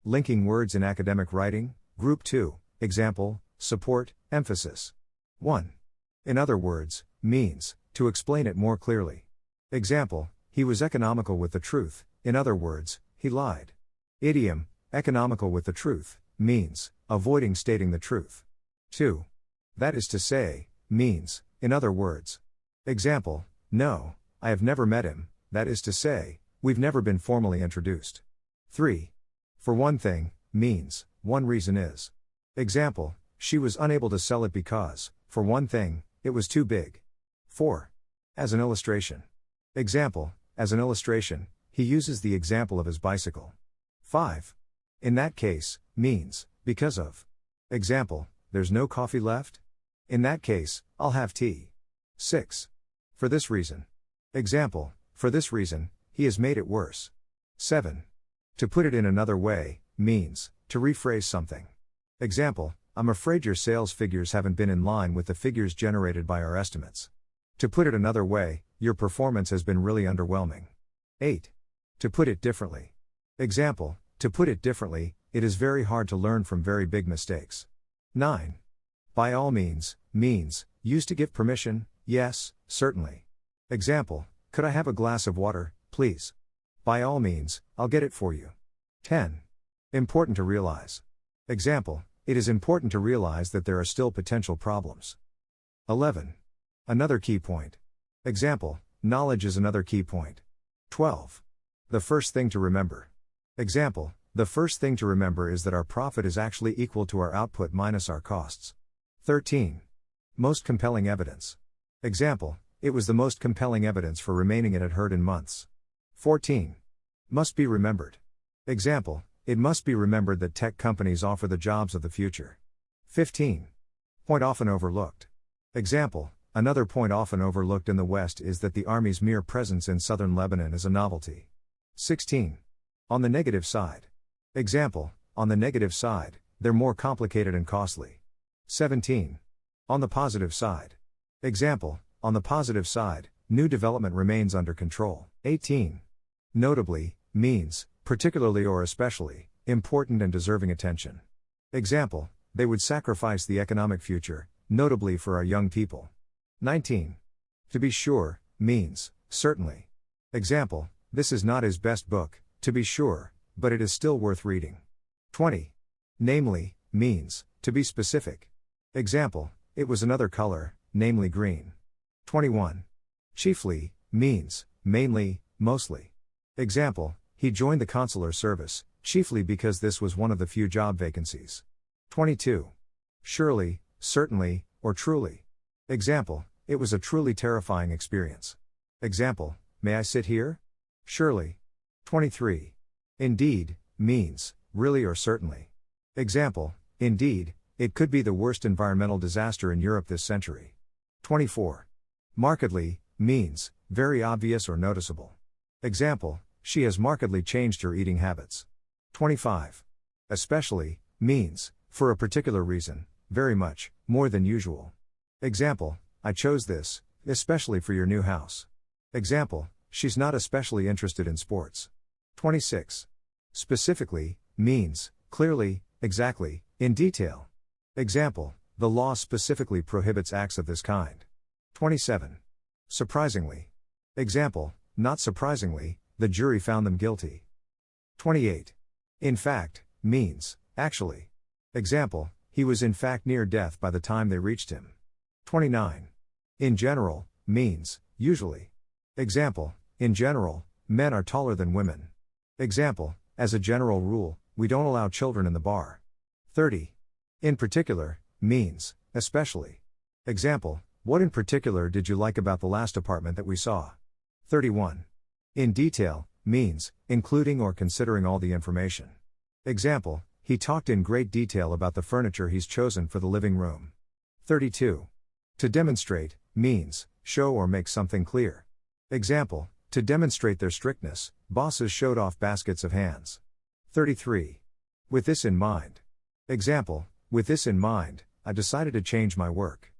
Linking words in academic writing, Group 2, example, support, emphasis. 1. In other words, means, to explain it more clearly. Example, he was economical with the truth, in other words, he lied. Idiom, economical with the truth, means, avoiding stating the truth. 2. That is to say, means, in other words. Example, no, I have never met him, that is to say, we've never been formally introduced. 3. For one thing, means, one reason is. Example, she was unable to sell it because, for one thing, it was too big. 4. As an illustration. Example, as an illustration, he uses the example of his bicycle. 5. In that case, means, because of. Example, there's no coffee left? In that case, I'll have tea. 6. For this reason. Example, for this reason, he has made it worse. 7. To put it in another way, means, to rephrase something. Example, I'm afraid your sales figures haven't been in line with the figures generated by our estimates. To put it another way, your performance has been really underwhelming. 8. To put it differently. Example, to put it differently, it is very hard to learn from very big mistakes. 9. By all means, used to give permission, yes, certainly. Example, could I have a glass of water, please? By all means, I'll get it for you. 10. Important to realize. Example, it is important to realize that there are still potential problems. 11. Another key point. Example, knowledge is another key point. 12. The first thing to remember. Example, the first thing to remember is that our profit is actually equal to our output minus our costs. 13. Most compelling evidence. Example, it was the most compelling evidence for remaining at Herd in months. 14. Must be remembered. Example, it must be remembered that tech companies offer the jobs of the future. 15. Point often overlooked. Example, another point often overlooked in the West is that the Army's mere presence in southern Lebanon is a novelty. 16. On the negative side. Example, on the negative side, they're more complicated and costly. 17. On the positive side. Example, on the positive side, new development remains under control. 18. Notably, means, particularly or especially, important and deserving attention. Example, they would sacrifice the economic future, notably for our young people. 19. To be sure, means, certainly. Example, this is not his best book, to be sure, but it is still worth reading. 20. Namely, means, to be specific. Example, it was another color, namely green. 21. Chiefly, means, mainly, mostly. Example, he joined the consular service, chiefly because this was one of the few job vacancies. 22. Surely, certainly, or truly. Example, it was a truly terrifying experience. Example, may I sit here? Surely. 23. Indeed, means, really or certainly. Example, indeed, it could be the worst environmental disaster in Europe this century. 24. Markedly, means, very obvious or noticeable. Example, she has markedly changed her eating habits. 25. Especially, means, for a particular reason, very much, more than usual. Example, I chose this, especially for your new house. Example, she's not especially interested in sports. 26. Specifically, means, clearly, exactly, in detail. Example, the law specifically prohibits acts of this kind. 27. Surprisingly. Example, not surprisingly, the jury found them guilty. 28. In fact, means, actually. Example, he was in fact near death by the time they reached him. 29. In general, means, usually. Example, in general, men are taller than women. Example, as a general rule, we don't allow children in the bar. 30. In particular, means, especially. Example, what in particular did you like about the last apartment that we saw? 31. In detail, means, including or considering all the information. Example, he talked in great detail about the furniture he's chosen for the living room. 32. To demonstrate, means, show or make something clear. Example, to demonstrate their strictness, bosses showed off baskets of hands. 33. With this in mind. Example, with this in mind, I decided to change my work.